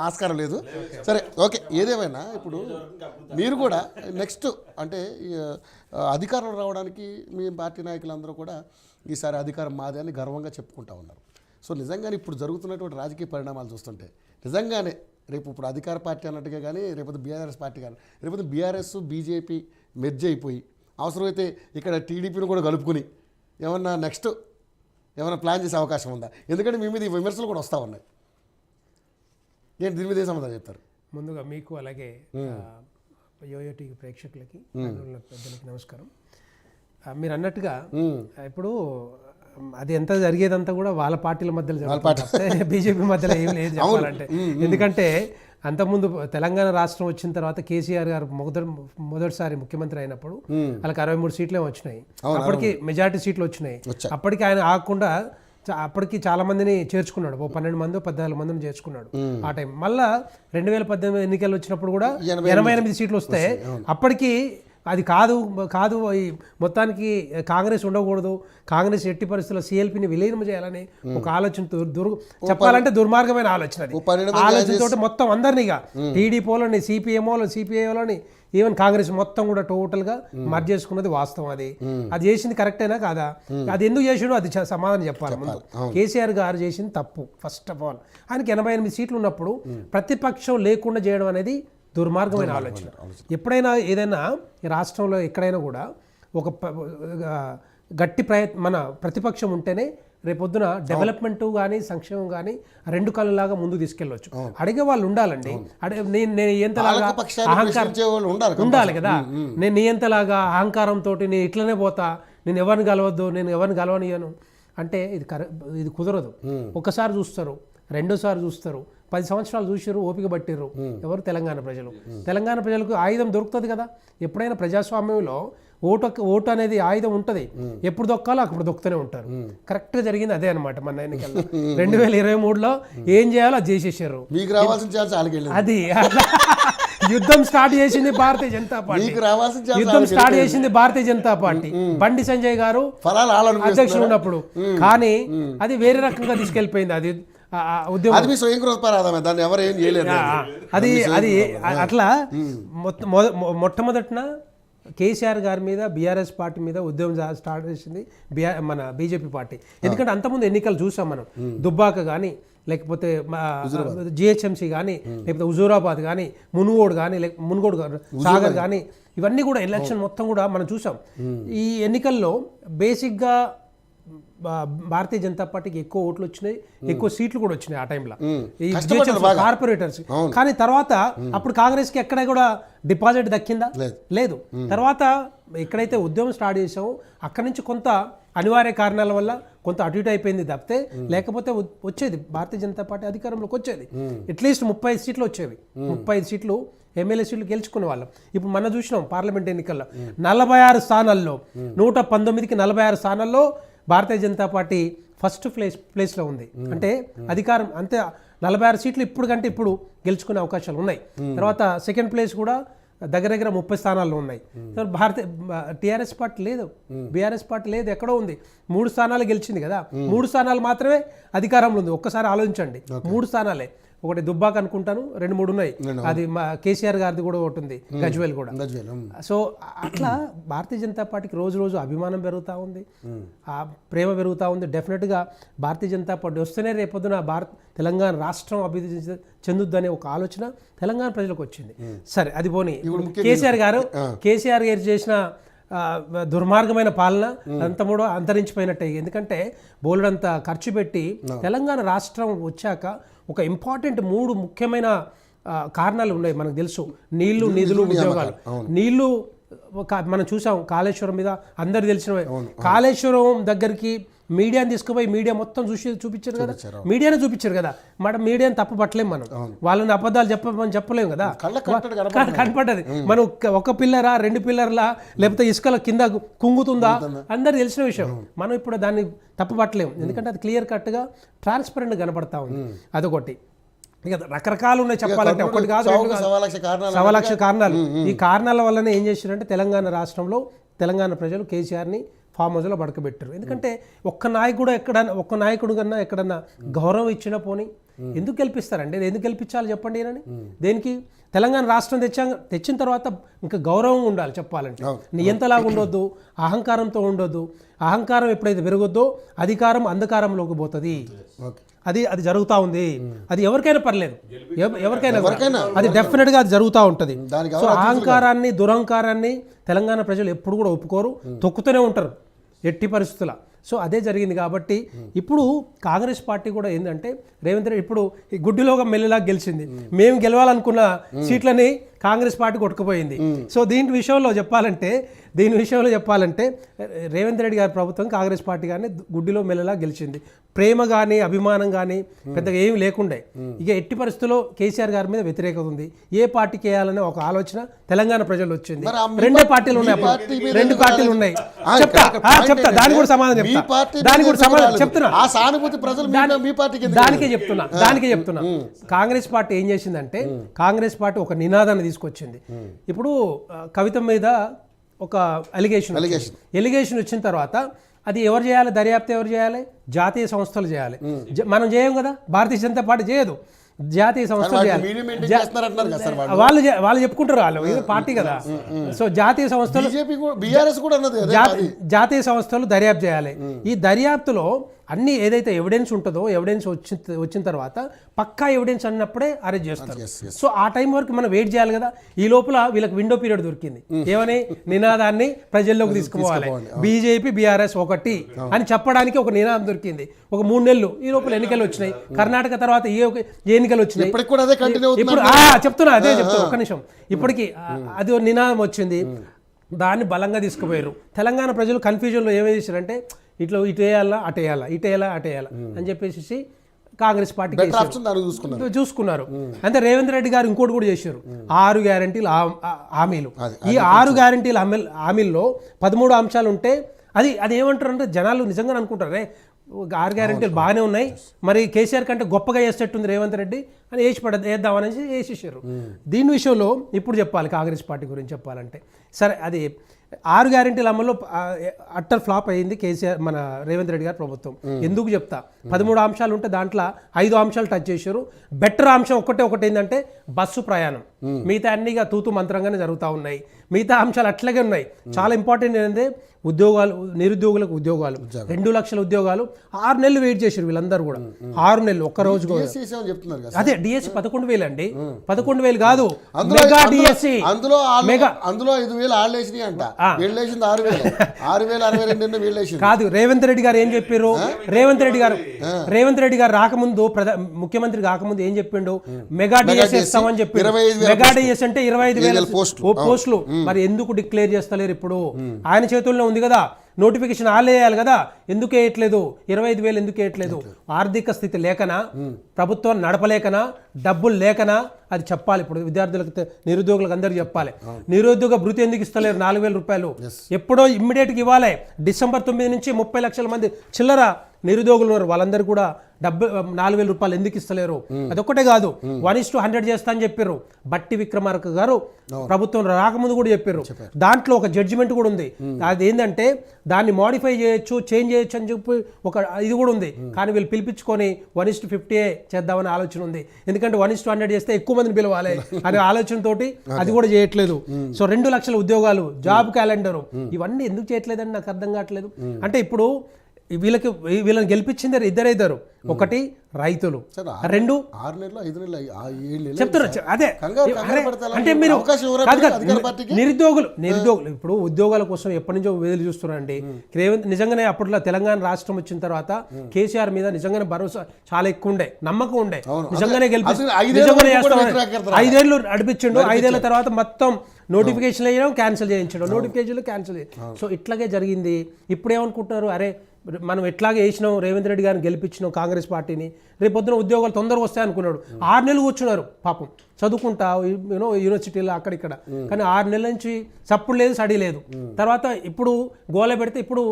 ఆస్కారం లేదు. సరే ఓకే, ఏదేమైనా ఇప్పుడు మీరు కూడా నెక్స్ట్ అంటే అధికారం రావడానికి మీ పార్టీ నాయకులందరూ కూడా ఈసారి అధికారం మాదే అని గర్వంగా చెప్పుకుంటా ఉన్నారు. సో నిజంగానే ఇప్పుడు జరుగుతున్నటువంటి రాజకీయ పరిణామాలు చూస్తుంటే నిజంగానే రేపు ఇప్పుడు అధికార పార్టీ అన్నట్టుగా కానీ రేపు బీఆర్ఎస్ పార్టీ కానీ రేపు బీఆర్ఎస్ బీజేపీ మెర్జ్ అయిపోయి అవసరమైతే ఇక్కడ టీడీపీని కూడా కలుపుకుని ఏమన్నా నెక్స్ట్ ఏమైనా ప్లాన్ చేసే అవకాశం ఉందా? ఎందుకంటే మీ మీద ఈ విమర్శలు కూడా వస్తూ ఉన్నాయి. నేను దీని మీద ఏ సమాధానం చెప్తారు? ముందుగా మీకు అలాగే యోయో టీవీ ప్రేక్షకులకి పెద్దలకి నమస్కారం. మీరు అన్నట్టుగా ఇప్పుడు అది ఎంత జరిగేదంతా కూడా వాళ్ళ పార్టీల మధ్యలో జరుగుతుంది, బీజేపీ మధ్యలో ఏం లేదు చెప్పాలంటే. ఎందుకంటే అంతకుముందు తెలంగాణ రాష్ట్రం వచ్చిన తర్వాత కేసీఆర్ గారు మొదటిసారి ముఖ్యమంత్రి అయినప్పుడు వాళ్ళకి 63 సీట్లే వచ్చినాయి. అప్పటికి మెజారిటీ సీట్లు వచ్చినాయి. అప్పటికి ఆయన ఆగకుండా అప్పటికి చాలా మందిని చేర్చుకున్నాడు, 12 మంది 14 మందిని చేర్చుకున్నాడు ఆ టైం. మళ్ళా 2018 ఎన్నికలు వచ్చినప్పుడు కూడా 88 సీట్లు వస్తే అప్పటికి అది కాదు మొత్తానికి కాంగ్రెస్ ఉండకూడదు, కాంగ్రెస్ ఎట్టి పరిస్థితుల్లో సిఎల్పిని విలీనం చేయాలని ఒక ఆలోచన, చెప్పాలంటే దుర్మార్గమైన ఆలోచన. అది ఆలోచనతో మొత్తం అందరినీ టీడీపీలోని సిపిఐలోని ఈవెన్ కాంగ్రెస్ మొత్తం కూడా టోటల్గా మర్జ్ చేసుకున్నది వాస్తవం. అది చేసింది కరెక్టేనా కాదా? అది ఎందుకు చేసాడో అది సమాధానం చెప్పాలి. ముందు కేసీఆర్ గారు చేసింది తప్పు. ఫస్ట్ ఆఫ్ ఆల్ ఆయనకి 88 సీట్లు ఉన్నప్పుడు ప్రతిపక్షం లేకుండా చేయడం అనేది దుర్మార్గమైన ఆలోచన. ఎప్పుడైనా ఏదైనా రాష్ట్రంలో ఎక్కడైనా కూడా ఒక గట్టి మన ప్రతిపక్షం ఉంటేనే రేపొద్దున డెవలప్మెంట్ కానీ సంక్షేమం కానీ రెండు కళ్ళలాగా ముందు తీసుకెళ్ళవచ్చు. అడిగే వాళ్ళు ఉండాలండి. నేను ఎంతలాగా అహంకారం ఉండాలి కదా, నేను నీ ఎంతలాగా అహంకారంతో నేను ఇట్లనే పోతా, నేను ఎవరిని కలవద్దు, నేను ఎవరిని కలవనియను అంటే ఇది కుదరదు. ఒకసారి చూస్తారు, రెండోసారి చూస్తారు, 10 సంవత్సరాలు చూసారు, ఓపిక పట్టిర్రు. ఎవరు? తెలంగాణ ప్రజలు. తెలంగాణ ప్రజలకు ఆయుధం దొరుకుతుంది కదా. ఎప్పుడైనా ప్రజాస్వామ్యంలో ఓటు అనేది ఆయుధం ఉంటుంది. ఎప్పుడు దొక్కాలో అప్పుడు దొక్కుతూనే ఉంటారు. కరెక్ట్గా జరిగింది అదే అనమాట. మన ఎన్నికల్లో 2023లో ఏం చేయాలో అది చేసేసారు. అది యుద్ధం స్టార్ట్ చేసింది భారతీయ జనతా పార్టీ. బండి సంజయ్ గారు అధ్యక్షులు ఉన్నప్పుడు. కానీ అది వేరే రకంగా తీసుకెళ్లిపోయింది. అది అది అట్లా మొట్టమొదటిన కేసీఆర్ గారి మీద బీఆర్ఎస్ పార్టీ మీద ఉద్యమం స్టార్ట్ చేసింది మన బీజేపీ పార్టీ. ఎందుకంటే అంతకుముందు ఎన్నికలు చూసాం మనం. దుబ్బాక కానీ, లేకపోతే జిహెచ్ఎంసీ కానీ, లేకపోతే హుజూరాబాద్ కానీ, మునుగోడు కానీ, మునుగోడు సాగర్ కానీ, ఇవన్నీ కూడా ఎలక్షన్ మొత్తం కూడా మనం చూసాం. ఈ ఎన్నికల్లో బేసిక్గా భారతీయ జనతా పార్టీకి ఎక్కువ ఓట్లు వచ్చినాయి, ఎక్కువ సీట్లు కూడా వచ్చినాయి ఆ టైంలో కార్పొరేటర్స్. కానీ తర్వాత అప్పుడు కాంగ్రెస్ కి ఎక్కడ కూడా డిపాజిట్ దక్కిందా? లేదు. తర్వాత ఎక్కడైతే ఉద్యమం స్టార్ట్ చేసామో అక్కడి నుంచి కొంత అనివార్య కారణాల వల్ల కొంత అటు ఇటు అయిపోయింది తప్పితే, లేకపోతే వచ్చేది భారతీయ జనతా పార్టీ అధికారంలోకి వచ్చేది. అట్లీస్ట్ 35 సీట్లు వచ్చేవి. 35 సీట్లు ఎమ్మెల్యే సీట్లు గెలుచుకునే వాళ్ళం. ఇప్పుడు మనం చూసినాం పార్లమెంట్ ఎన్నికల్లో 46 స్థానాల్లో 119కి 46 స్థానాల్లో భారతీయ జనతా పార్టీ ఫస్ట్ ప్లేస్లో ఉంది. అంటే అధికారం అంతే 46 సీట్లు ఇప్పుడు కంటే ఇప్పుడు గెలుచుకునే అవకాశాలు ఉన్నాయి. తర్వాత సెకండ్ ప్లేస్ కూడా దగ్గర 30 స్థానాల్లో ఉన్నాయి. టీఆర్ఎస్ పార్టీ లేదు, బీఆర్ఎస్ పార్టీ లేదు, ఎక్కడో ఉంది. 3 స్థానాలు గెలిచింది కదా. 3 స్థానాలు మాత్రమే అధికారంలో ఉంది. ఒక్కసారి ఆలోచించండి, 3 స్థానాలే. ఒకటి దుబ్బాక అనుకుంటాను, 2-3 ఉన్నాయి. అది కేసీఆర్ గారిది కూడా ఒకటి ఉంది, గజ్వేల్ కూడా. సో అట్లా భారతీయ జనతా పార్టీకి రోజు రోజు అభిమానం పెరుగుతూ ఉంది, ఆ ప్రేమ పెరుగుతూ ఉంది. డెఫినెట్గా భారతీయ జనతా పార్టీ వస్తేనే రేపొద్దున తెలంగాణ రాష్ట్రం అభివృద్ధి చెందుద్దనే ఒక ఆలోచన తెలంగాణ ప్రజలకు వచ్చింది. సరే అది పోనీ, కేసీఆర్ గారు చేసిన దుర్మార్గమైన పాలన అంతా కూడా అంతరించిపోయినట్టే. ఎందుకంటే బోలెడంత ఖర్చు పెట్టి తెలంగాణ రాష్ట్రం వచ్చాక ఒక ఇంపార్టెంట్ 3 ముఖ్యమైన కారణాలు ఉన్నాయి మనకు తెలుసు. నీళ్లు, నిధులు, ఉద్యోగాలు. నీళ్లు మనం చూసాం కాళేశ్వరం మీద అందరు తెలిసినవే. కాళేశ్వరం దగ్గరికి మీడియాని తీసుకుపోయి మీడియా మొత్తం చూపించారు కదా, మీడియానే చూపించారు కదా. మనం మీడియాని తప్పు పట్టలేము, మనం వాళ్ళని అబద్ధాలు చెప్పలేము కదా. కనపడ్డది మనం ఒక పిల్లరా 2 పిల్లర్లా లేకపోతే ఇసుకల కింద కుంగుతుందా అందరు తెలిసిన విషయం. మనం ఇప్పుడు దాన్ని తప్పు పట్టలేము, ఎందుకంటే అది క్లియర్ కట్గా ట్రాన్స్పరెంట్ కనపడతా ఉంది. అదొకటి. ఇక రకరకాలు ఉన్నాయి చెప్పాలంటే, ఒకటి కాదు 1,00,000 కారణాలు. ఈ కారణాల వల్లనే ఏం చేశారంటే తెలంగాణ రాష్ట్రంలో తెలంగాణ ప్రజలు కేసీఆర్ని ఫామ్ హౌస్లో పడకబెట్టారు. ఎందుకంటే ఒక్క నాయకుడు కన్నా ఎక్కడన్నా గౌరవం ఇచ్చిన పోనీ ఎందుకు గెలిపిస్తారండి? ఎందుకు గెలిపించాలి చెప్పండి ఈయనని? దేనికి? తెలంగాణ రాష్ట్రం తెచ్చిన తర్వాత ఇంకా గౌరవం ఉండాలి చెప్పాలంటే. నియంతలాగా ఉండొద్దు, అహంకారంతో ఉండొద్దు. అహంకారం ఎప్పుడైతే పెరగొద్దో అధికారం అంధకారంలోకి పోతుంది. అది జరుగుతూ ఉంది. అది ఎవరికైనా పర్లేదు, ఎవరికైనా అది డెఫినెట్గా అది జరుగుతూ ఉంటుంది. సో అహంకారాన్ని, దురహంకారాన్ని తెలంగాణ ప్రజలు ఎప్పుడు కూడా ఒప్పుకోరు, తొక్కుతూనే ఉంటారు ఎట్టి పరిస్థితుల. సో అదే జరిగింది. కాబట్టి ఇప్పుడు కాంగ్రెస్ పార్టీ కూడా ఏంటంటే రేవంత్ రెడ్డి ఇప్పుడు ఈ గుడ్డిలోగా మెల్లిలా గెలిచింది. మేము గెలవాలనుకున్న సీట్లని కాంగ్రెస్ పార్టీ కొట్టుకుపోయింది. సో దీని విషయంలో చెప్పాలంటే రేవంత్ రెడ్డి గారి ప్రభుత్వం కాంగ్రెస్ పార్టీ కానీ గుడ్డిలో మెల్లలా గెలిచింది. ప్రేమ కానీ అభిమానం కానీ పెద్దగా ఏమి లేకుండే. ఇక ఎట్టి పరిస్థితుల్లో కేసీఆర్ గారి మీద వ్యతిరేకత ఉంది. ఏ పార్టీకి వేయాలనే ఒక ఆలోచన తెలంగాణ ప్రజలు వచ్చింది. రెండు పార్టీలు ఉన్నాయి. చెప్తా దాని కూడా సమాధానం చెప్తున్నా. దానికే చెప్తున్నా. కాంగ్రెస్ పార్టీ ఏం చేసిందంటే కాంగ్రెస్ పార్టీ ఒక నినాదాన్ని తీసుకొచ్చింది. ఇప్పుడు కవిత మీద ఒక ఎలిగేషన్ వచ్చిన తర్వాత అది ఎవరు చేయాలి? దర్యాప్తు ఎవరు చేయాలి? జాతీయ సంస్థలు చేయాలి. మనం చేయం కదా, భారతీయ జనతా పార్టీ చేయదు. జాతీయ సంస్థలు చేయాలి. వాళ్ళు చెప్పుకుంటారు, వాళ్ళు పార్టీ కదా. సో జాతీయ సంస్థలు జాతీయ సంస్థలు దర్యాప్తు చేయాలి. ఈ దర్యాప్తులో అన్ని ఏదైతే ఎవిడెన్స్ ఉంటుందో ఎవిడెన్స్ వచ్చిన తర్వాత పక్కా ఎవిడెన్స్ అన్నప్పుడే అరెస్ట్ చేస్తారు. సో ఆ టైం వరకు మనం వెయిట్ చేయాలి కదా. ఈ లోపల వీళ్ళకి విండో పీరియడ్ దొరికింది. ఏమని? నినాదాన్ని ప్రజల్లోకి తీసుకుపోవాలి, బీజేపీ బీఆర్ఎస్ ఒకటి అని చెప్పడానికి ఒక నినాదం దొరికింది. ఒక 3 నెలలు ఈ లోపల ఎన్నికలు వచ్చినాయి. కర్ణాటక తర్వాత ఏ ఎన్నికలు వచ్చినాయి ఇప్పుడు చెప్తున్నా ఒక్క నిమిషం. ఇప్పటికీ అది ఒక నినాదం వచ్చింది, దాన్ని బలంగా తీసుకుపోయారు. తెలంగాణ ప్రజలు కన్ఫ్యూజన్లో ఏమేమి చేశారంటే ఇటు వేయాలా అటేయాలా అని చెప్పేసి కాంగ్రెస్ పార్టీకి చూసుకున్నారు. అంటే రేవంత్ రెడ్డి గారు ఇంకోటి కూడా చేశారు, 6 గ్యారంటీల హామీలు. ఈ 6 గ్యారంటీల హామీల్లో 13 అంశాలు ఉంటే అది ఏమంటారు అంటే జనాలు నిజంగా అనుకుంటారు 6 గ్యారంటీలు బాగానే ఉన్నాయి, మరి కేసీఆర్ కంటే గొప్పగా చేసేటట్టుంది రేవంత్ రెడ్డి అని వేద్దామనేసి వేసేసారు. దీని విషయంలో ఇప్పుడు చెప్పాలి కాంగ్రెస్ పార్టీ గురించి చెప్పాలంటే, సరే అది 6 గ్యారంటీల అమల్లో అట్టర్ ఫ్లాప్ అయింది కేసీఆర్ మన రేవంత్ రెడ్డి గారి ప్రభుత్వం. ఎందుకు చెప్తా, 13 అంశాలు ఉంటే దాంట్లో 5 అంశాలు టచ్ చేశారు. బెటర్ అంశం ఒకటి ఏంటంటే బస్సు ప్రయాణం. మిగతా అన్నిగా తూతు మంత్రంగానే జరుగుతూ ఉన్నాయి. మిగతా అంశాలు అట్లాగే ఉన్నాయి. చాలా ఇంపార్టెంట్ ఏంటంటే ఉద్యోగాలు, నిరుద్యోగులకు ఉద్యోగాలు, 2 లక్షల ఉద్యోగాలు. 6 నెలలు వెయిట్ చేశారు వీళ్ళందరూ కూడా. 6 నెలలు ఒక్క రోజు అదే డిఎస్సి 11,000 అండి, 11,000 కాదు, మెగా డిఎస్సి. అందులో 5,000 కాదు. రేవంత్ రెడ్డి గారు ఏం చెప్పారు? రేవంత్ రెడ్డి గారు రాకముందు, ముఖ్యమంత్రి కాకముందు ఏం చెప్పిండు? మెగా డిఎస్సి ఇస్తామని చెప్పారు. మెగా డిఎస్సి అంటే 25,000 పోస్టులు. మరి ఎందుకు డిక్లేర్ చేస్తలేరు? ఇప్పుడు ఆయన చేతుల్లో ఉంది కదా, నోటిఫికేషన్ వేయాలి కదా, ఎందుకు వేయట్లేదు? 25,000 ఎందుకు వేయట్లేదు? ఆర్థిక స్థితి లేకనా, ప్రభుత్వం నడపలేకనా, డబ్బులు లేకనా? అది చెప్పాలి. ఇప్పుడు విద్యార్థులకు, నిరుద్యోగులకు అందరికీ చెప్పాలి. నిరుద్యోగ భృతి ఎందుకు ఇస్తలేరు? 4,000 రూపాయలు ఎప్పుడో ఇమ్మీడియట్గా ఇవ్వాలి. డిసెంబర్ 9 నుంచి 30 లక్షల మంది చిల్లర నిరుద్యోగులు ఉన్నారు, వాళ్ళందరూ కూడా 4,000 రూపాయలు ఎందుకు ఇస్తలేరు? అదొక్కటే కాదు, 1:100 చేస్తా అని చెప్పారు బట్టి విక్రమార్క గారు. ప్రభుత్వం రాకముందు కూడా చెప్పారు. దాంట్లో ఒక జడ్జిమెంట్ కూడా ఉంది. అది ఏంటంటే దాన్ని మోడిఫై చేయొచ్చు, చేంజ్ చేయొచ్చు అని చెప్పి ఒక ఇది కూడా ఉంది. కానీ వీళ్ళు పిలిపించుకొని 1:50 చేద్దామని ఆలోచన ఉంది. ఎందుకంటే 1:100 చేస్తే ఎక్కువ మందిని పిలవాలి అనే ఆలోచనతోటి అది కూడా చేయట్లేదు. సో 2 లక్షల ఉద్యోగాలు, జాబ్ క్యాలెండరు, ఇవన్నీ ఎందుకు చేయట్లేదని నాకు అర్థం కావట్లేదు. అంటే ఇప్పుడు వీళ్ళని గెలిపించింది ఇద్దరు. ఒకటి రైతులు, 2 చెప్తున్నారు. అదే అంటే మీరు నిరుద్యోగులు ఇప్పుడు ఉద్యోగాల కోసం ఎప్పటి నుంచో వేలు చూస్తున్నారండి. నిజంగానే అప్పట్లో తెలంగాణ రాష్ట్రం వచ్చిన తర్వాత కేసీఆర్ మీద నిజంగానే భరోసా చాలా ఎక్కువ ఉండే, నమ్మకం ఉండే. నిజంగానే గెలిపిస్తామని 5 ఏళ్ళు నడిపించిండు. 5 ఏళ్ల తర్వాత మొత్తం నోటిఫికేషన్ వేయడం, క్యాన్సిల్ చేయించడం, నోటిఫికేషన్లు క్యాన్సిల్ చేయడం. సో ఇట్లాగే జరిగింది. ఇప్పుడు ఏమనుకుంటున్నారు, అరే మనం ఎట్లాగే వేసినాం, రేవంత్ రెడ్డి గారిని గెలిపించినాం కాంగ్రెస్ పార్టీని, రేపొద్దున ఉద్యోగాలు తొందరగా వస్తాయి అనుకున్నాడు. 6 నెలలు కూర్చున్నారు పాపం, చదువుకుంటా యూనివర్సిటీలో అక్కడిక్కడ. కానీ 6 నెలల నుంచి చప్పుడు లేదు, స్టడీ లేదు. తర్వాత ఇప్పుడు గోల పెడితే ఇప్పుడు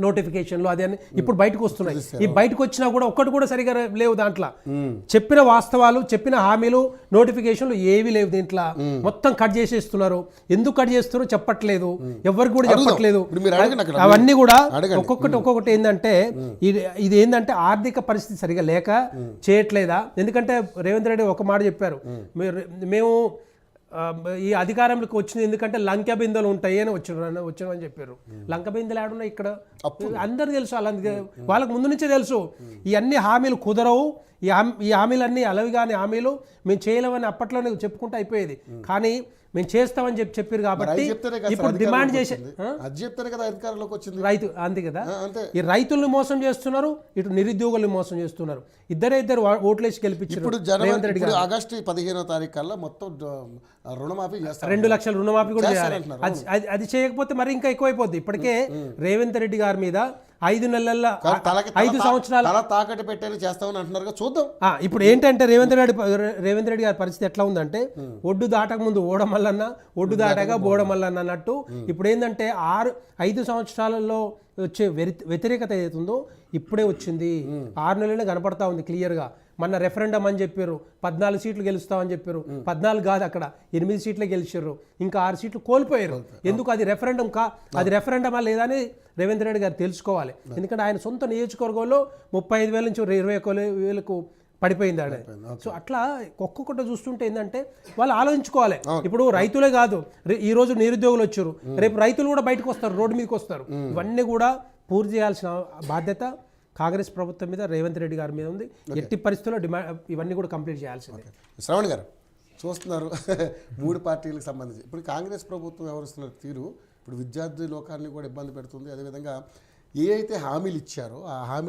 నోటిఫికేషన్లు అదే అని ఇప్పుడు బయటకు వస్తున్నాయి. ఈ బయటకు వచ్చినా కూడా ఒక్కటి కూడా సరిగా లేవు దాంట్లో. చెప్పిన వాస్తవాలు, చెప్పిన హామీలు, నోటిఫికేషన్లు ఏవి లేవు దీంట్లో. మొత్తం కట్ చేసేస్తున్నారు. ఎందుకు కట్ చేస్తున్నారో చెప్పట్లేదు, ఎవరికి కూడా చెప్పట్లేదు. అవన్నీ కూడా ఒక్కొక్కటి ఏంటంటే ఇది ఏంటంటే ఆర్థిక పరిస్థితి సరిగా లేక చేయట్లేదా? ఎందుకంటే రేవంత్ రెడ్డి ఒక మాట చెప్పారు, మేము ఈ అధికారంలోకి వచ్చింది ఎందుకంటే లంక బిందెలు ఉంటాయి అని వచ్చామని చెప్పారు. లంక బిందెలు ఆడున్నాయి ఇక్కడ అందరు తెలుసు, వాళ్ళకి ముందు నుంచే తెలుసు ఈ అన్ని హామీలు కుదరవు, ఈ హామీలన్నీ అలవిగాని హామీలు, మేము చేయలేమని అప్పట్లోనే చెప్పుకుంటూ అయిపోయేది. కానీ మేము చేస్తామని చెప్పారు కాబట్టి ఇప్పుడు డిమాండ్ చేసే రైతు అంతే కదా. ఈ రైతుల్ని మోసం చేస్తున్నారు, ఇటు నిరుద్యోగుల్ని మోసం చేస్తున్నారు. ఇద్దరు ఓట్లేసి గెలిపించారు. రేవంత్ రెడ్డి ఆగస్టు 15వ తారీఖు కల్లా మొత్తం రుణమాఫీ చేస్తారు, 2 లక్షల రుణమాఫీ కూడా చేయాలి. అది చేయకపోతే మరి ఇంకా ఎక్కువైపోద్ది. ఇప్పటికే రేవంత్ రెడ్డి గారి మీద 5 నెలల 5 సంవత్సరాలు తాకట్టు పెట్టేది చేస్తామని అంటున్నారు. చూద్దాం. ఇప్పుడు ఏంటంటే రేవంత్ రెడ్డి గారి పరిస్థితి ఎట్లా ఉందంటే ఒడ్డు దాటక ముందు ఓడమల్లన్న, ఒడ్డు దాటాక బోడమల్లన్న అన్నట్టు. ఇప్పుడు ఏంటంటే 5 సంవత్సరాలలో వచ్చే వ్యతిరేకత ఏదైతుందో ఇప్పుడే వచ్చింది. 6 నెలలనే కనపడతా ఉంది క్లియర్గా. మొన్న రెఫరెండం అని చెప్పారు, 14 సీట్లు గెలుస్తామని చెప్పారు. 14 కాదు, అక్కడ 8 సీట్లే గెలిచారు, ఇంకా 6 సీట్లు కోల్పోయారు. ఎందుకు? అది రెఫరెండం అది రెఫరెండమా లేదా అని రేవంత్ రెడ్డి గారు తెలుసుకోవాలి. ఎందుకంటే ఆయన సొంత నియోజకవర్గంలో 35,000 నుంచి 21,000 పడిపోయింది ఆడ. సో అట్లా ఒక్కొక్కటి చూస్తుంటే ఏంటంటే వాళ్ళు ఆలోచించుకోవాలి. ఇప్పుడు రైతులే కాదు, ఈ రోజు నిరుద్యోగులు వచ్చారు, రేపు రైతులు కూడా బయటకు వస్తారు, రోడ్డు మీదకి వస్తారు. ఇవన్నీ కూడా పూర్తి చేయాల్సిన బాధ్యత కాంగ్రెస్ ప్రభుత్వం మీద, రేవంత్ రెడ్డి గారి మీద ఉంది. ఎట్టి పరిస్థితుల్లో ఇవన్నీ కూడా కంప్లీట్ చేయాల్సిందే. శ్రవణ్ గారు చూస్తున్నారు 3 పార్టీలకు సంబంధించి ఇప్పుడు కాంగ్రెస్ ప్రభుత్వం వ్యవహరిస్తున్న తీరు ఇప్పుడు విద్యార్థి లోకాన్ని కూడా ఇబ్బంది పెడుతుంది. అదేవిధంగా ఏ అయితే హామీలు ఇచ్చారో ఆ హామీ